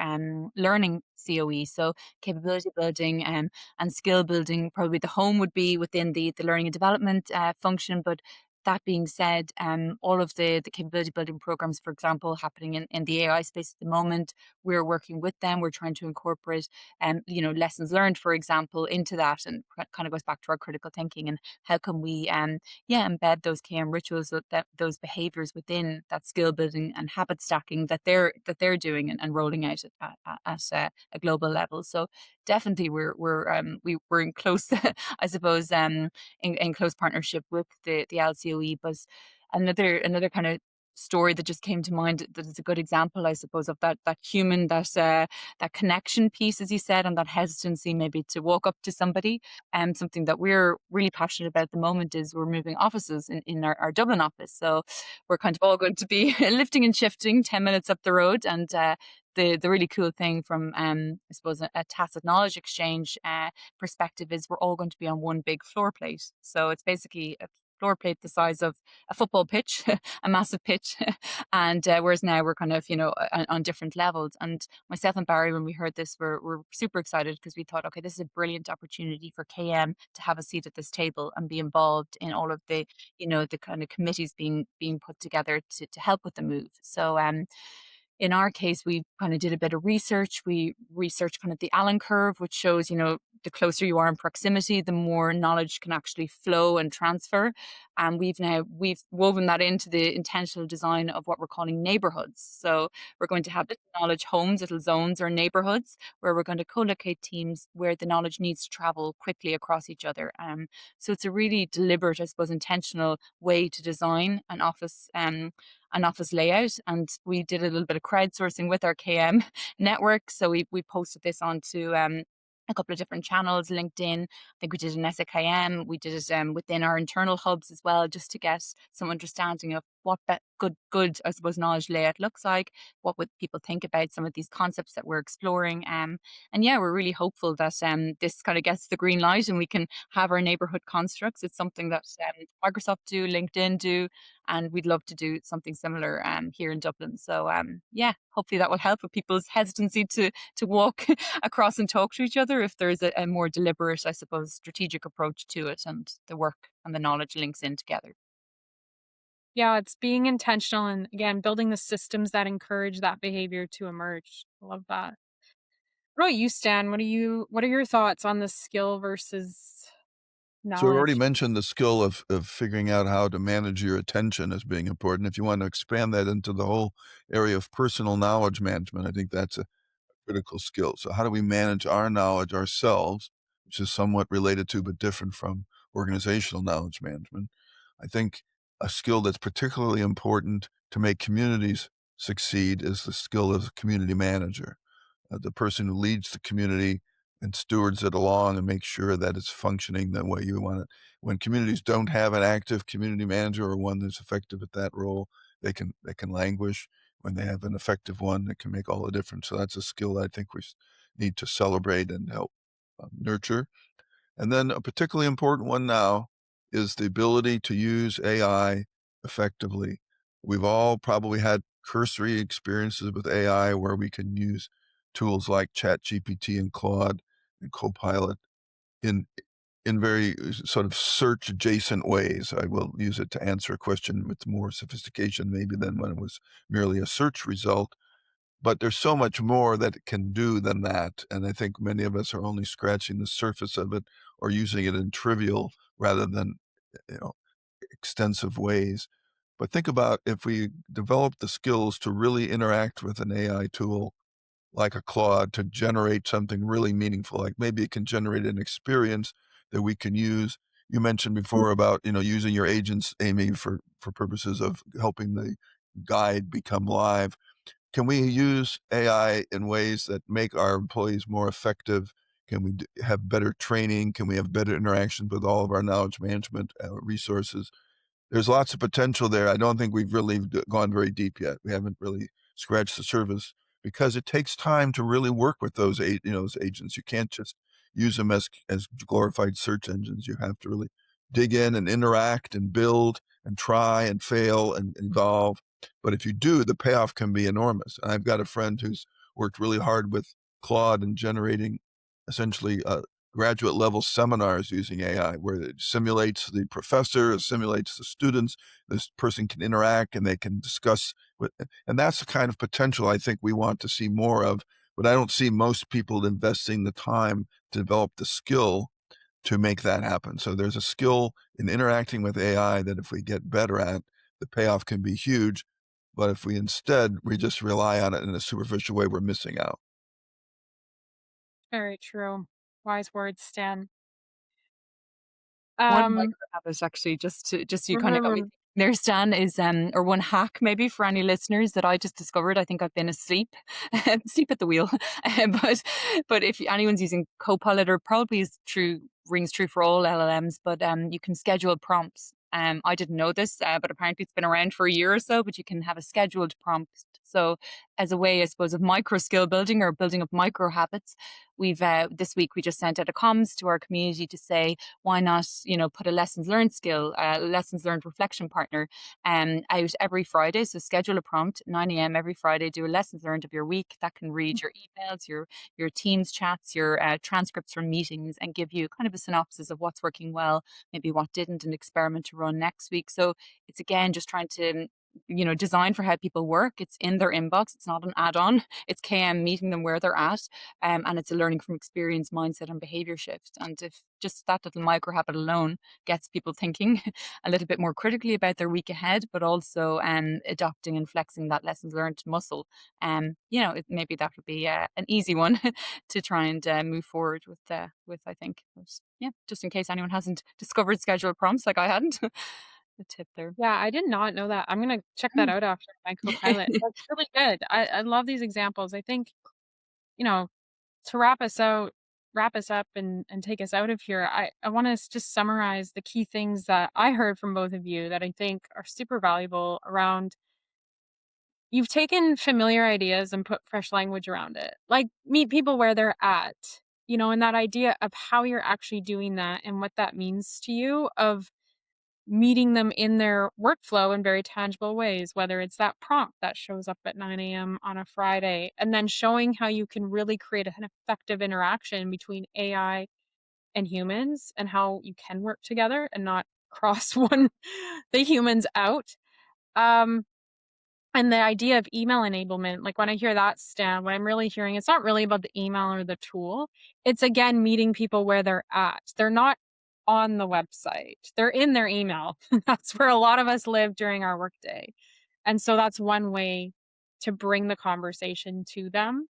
learning COE. So capability building and skill building, probably the home would be within the learning and development function. But that being said, all of the capability building programs, for example, happening in the AI space at the moment, we're working with them. We're trying to incorporate, lessons learned, for example, into that, and kind of goes back to our critical thinking and how can we embed those KM rituals, that those behaviors within that skill building and habit stacking that they're doing and rolling out at a global level. So definitely we're in close, I suppose, in close partnership with the LCOE. But another kind of story that just came to mind that is a good example, I suppose, of that human, that connection piece, as you said, and that hesitancy maybe to walk up to somebody. And something that we're really passionate about at the moment is we're moving offices in our Dublin office. So we're kind of all going to be lifting and shifting 10 minutes up the road. And the really cool thing from, I suppose, a tacit knowledge exchange perspective is we're all going to be on one big floor plate. So it's basically a floor plate the size of a football pitch, a massive pitch. And whereas now we're kind of, on different levels. And myself and Barry, when we heard this, we're super excited because we thought, okay, this is a brilliant opportunity for KM to have a seat at this table and be involved in all of the kind of committees being put together to help with the move. So in our case, we kind of did a bit of research. We researched kind of the Allen curve, which shows, the closer you are in proximity, the more knowledge can actually flow and transfer. And we've woven that into the intentional design of what we're calling neighborhoods. So we're going to have little knowledge homes, little zones or neighborhoods where we're going to co-locate teams where the knowledge needs to travel quickly across each other. So it's a really deliberate, I suppose, intentional way to design an office layout. And we did a little bit of crowdsourcing with our KM network. So we posted this onto a couple of different channels, LinkedIn. I think we did an SAKM. We did it within our internal hubs as well, just to get some understanding of what good, I suppose, knowledge layout looks like. What would people think about some of these concepts that we're exploring? And yeah, we're really hopeful that this kind of gets the green light and we can have our neighborhood constructs. It's something that Microsoft do, LinkedIn do, and we'd love to do something similar here in Dublin. So yeah, hopefully that will help with people's hesitancy to walk across and talk to each other if there's a more deliberate, I suppose, strategic approach to it and the work and the knowledge links in together. Yeah, it's being intentional and again, building the systems that encourage that behavior to emerge. I love that. What about you, Stan? What are your thoughts on the skill versus So we already knowledge. mentioned the skill of figuring out how to manage your attention as being important. If you want to expand that into the whole area of personal knowledge management, I think that's a critical skill. So how do we manage our knowledge ourselves, which is somewhat related to but different from organizational knowledge management? I think a skill that's particularly important to make communities succeed is the skill of a community manager, the person who leads the community and stewards it along and makes sure that it's functioning the way you want it. When communities don't have an active community manager or one that's effective at that role, they can languish. When they have an effective one, it can make all the difference. So that's a skill that I think we need to celebrate and help nurture. And then a particularly important one now is the ability to use AI effectively. We've all probably had cursory experiences with AI where we can use tools like ChatGPT and Claude and Copilot in very sort of search adjacent ways. I will use it to answer a question with more sophistication maybe than when it was merely a search result. But there's so much more that it can do than that, and I think many of us are only scratching the surface of it or using it in trivial rather than, you know, extensive ways. But think about if we develop the skills to really interact with an AI tool like a Claude to generate something really meaningful, like maybe it can generate an experience that we can use. You mentioned before about, using your agents, Amy, for purposes of helping the guide become live. Can we use AI in ways that make our employees more effective? Can we have better training? Can we have better interaction with all of our knowledge management resources? There's lots of potential there. I don't think we've really gone very deep yet. We haven't really scratched the surface because it takes time to really work with those agents. You can't just use them as glorified search engines. You have to really dig in and interact and build and try and fail and evolve. But if you do, the payoff can be enormous. I've got a friend who's worked really hard with Claude and generating essentially graduate level seminars using AI where it simulates the professor, it simulates the students. This person can interact and they can discuss and that's the kind of potential I think we want to see more of. But I don't see most people investing the time to develop the skill to make that happen. So there's a skill in interacting with AI that if we get better at, the payoff can be huge. But if we just rely on it in a superficial way, we're missing out. Very true. Wise words, Stan. One Um, micro habit actually, just you kind of got me mhm. thinking there, Stan, is or one hack maybe for any listeners that I just discovered. I think I've been asleep, sleep at the wheel. But if anyone's using Copilot, or probably is true rings true for all LLMs, but you can schedule prompts. I didn't know this, but apparently it's been around for a year or so. But you can have a scheduled prompt. So as a way, I suppose, of micro skill building or building up micro habits, we've this week we just sent out a comms to our community to say, why not, put a lessons learned skill, lessons learned reflection partner out every Friday. So schedule a prompt, 9 a.m. every Friday, do a lessons learned of your week. That can read your emails, your Teams chats, your transcripts from meetings, and give you kind of a synopsis of what's working well, maybe what didn't, an experiment to run next week. So it's again just trying to design for how people work. It's in their inbox. It's not an add-on. It's KM meeting them where they're at. And it's a learning from experience mindset and behavior shift. And if just that little micro habit alone gets people thinking a little bit more critically about their week ahead, but also adopting and flexing that lessons learned muscle, maybe that would be an easy one to try and move forward with, I think. But, yeah, just in case anyone hasn't discovered scheduled prompts like I hadn't. The tip there. Yeah, I did not know that. I'm gonna check that out after my Copilot. That's really good. I love these examples. I think, you know, to wrap us up and take us out of here, I want to just summarize the key things that I heard from both of you that I think are super valuable around you've taken familiar ideas and put fresh language around it. Like meet people where they're at, and that idea of how you're actually doing that and what that means to you of meeting them in their workflow in very tangible ways, whether it's that prompt that shows up at 9 a.m. on a Friday, and then showing how you can really create an effective interaction between AI and humans and how you can work together and not cross the humans out. Um, and the idea of email enablement, like when I hear that, Stan, what I'm really hearing, it's not really about the email or the tool. It's again meeting people where they're at. They're not on the website. They're in their email. That's where a lot of us live during our workday. And so that's one way to bring the conversation to them.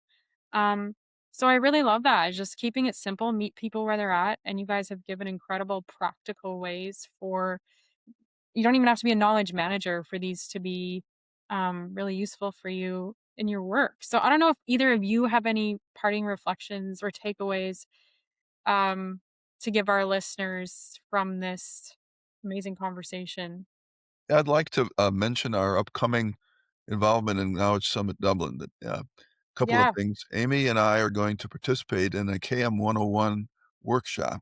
Um, so I really love that. It's just keeping it simple, meet people where they're at. And you guys have given incredible practical ways for you don't even have to be a knowledge manager for these to be really useful for you in your work. So I don't know if either of you have any parting reflections or takeaways um, to give our listeners from this amazing conversation. I'd like to mention our upcoming involvement in Knowledge Summit Dublin. That couple of Yeah. things. Amy and I are going to participate in a KM 101 workshop.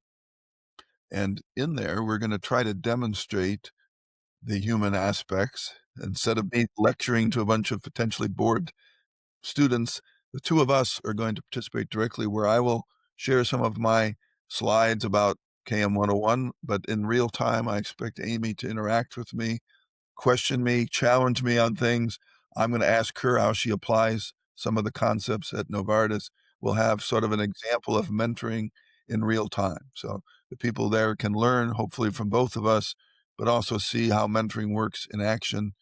And in there, we're going to try to demonstrate the human aspects. Instead of me lecturing to a bunch of potentially bored students, the two of us are going to participate directly, where I will share some of my slides about KM 101, but in real time, I expect Amy to interact with me, question me, challenge me on things. I'm going to ask her how she applies some of the concepts at Novartis. We'll have sort of an example of mentoring in real time. So the people there can learn, hopefully, from both of us, but also see how mentoring works in action.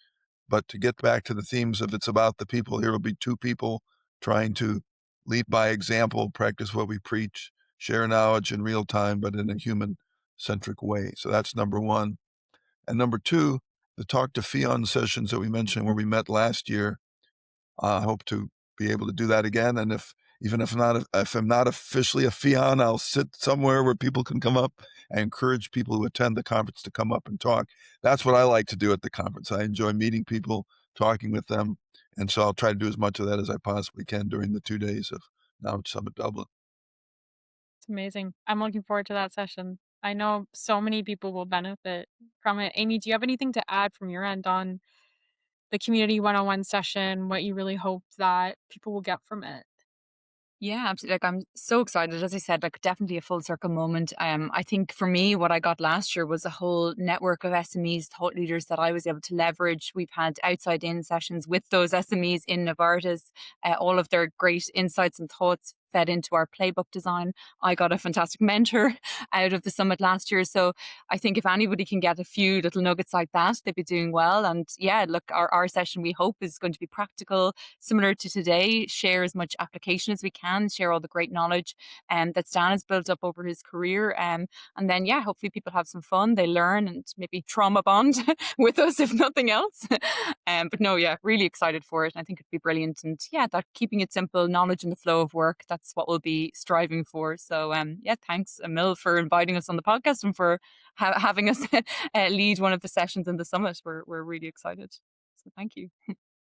But to get back to the themes, if it's about the people, here will be two people trying to lead by example, practice what we preach, share knowledge in real time, but in a human-centric way. So that's number one. And number two, the Talk to Fion sessions that we mentioned where we met last year, I hope to be able to do that again. And if I'm not officially a Fion, I'll sit somewhere where people can come up. I encourage people who attend the conference to come up and talk. That's what I like to do at the conference. I enjoy meeting people, talking with them. And so I'll try to do as much of that as I possibly can during the 2 days of Knowledge Summit Dublin. It's amazing. I'm looking forward to that session. I know so many people will benefit from it. Amy, do you have anything to add from your end on the Community 101 session, what you really hope that people will get from it? Yeah, absolutely. Like I'm so excited. As I said, like definitely a full circle moment. I think for me, what I got last year was a whole network of SMEs, thought leaders that I was able to leverage. We've had outside in sessions with those SMEs in Novartis, all of their great insights and thoughts fed into our playbook design. I got a fantastic mentor out of the summit last year. So I think if anybody can get a few little nuggets like that, they'd be doing well. And yeah, look, our session we hope is going to be practical, similar to today, share as much application as we can, share all the great knowledge that Stan has built up over his career. And then, yeah, hopefully people have some fun, they learn and maybe trauma bond with us, if nothing else. But no, yeah, really excited for it. I think it'd be brilliant. And yeah, that keeping it simple, knowledge in the flow of work, that's what we'll be striving for. So yeah, thanks Emil for inviting us on the podcast and for having us lead one of the sessions in the summit. We're really excited. So thank you.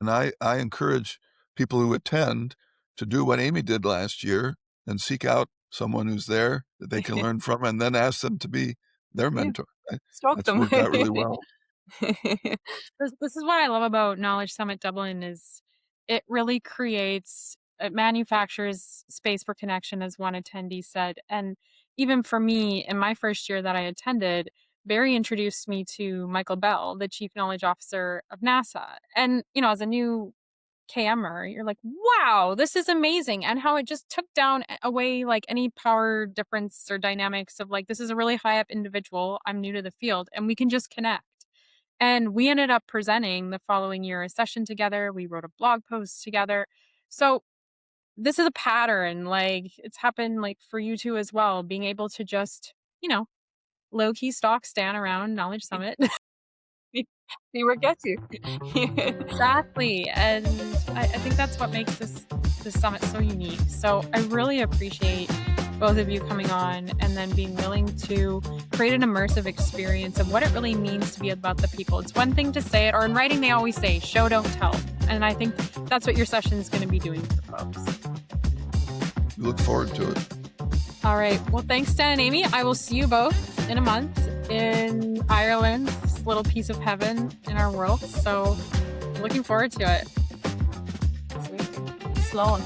And I encourage people who attend to do what Amy did last year and seek out someone who's there that they can learn from, and then ask them to be their Yeah, mentor. stalk That's them. worked out really well. This is what I love about Knowledge Summit Dublin is it really creates it manufactures space for connection, as one attendee said. And even for me, in my first year that I attended, Barry introduced me to Michael Bell, the Chief Knowledge Officer of NASA. And, as a new KMer, you're like, wow, this is amazing. And how it just took down away like any power difference or dynamics of like, this is a really high up individual. I'm new to the field and we can just connect. And we ended up presenting the following year a session together. We wrote a blog post together. So this is a pattern. Like it's happened like for you two as well, being able to just, low key stalk Stan around Knowledge Summit. See where it gets you. Exactly. And I think that's what makes this summit so unique. So I really appreciate both of you coming on and then being willing to create an immersive experience of what it really means to be about the people. It's one thing to say it, or in writing, they always say, show, don't tell. And I think that's what your session is going to be doing for folks. We look forward to it. All right. Well, thanks, Stan and Amy. I will see you both in a month in Ireland, this little piece of heaven in our world. So looking forward to it. Sloan.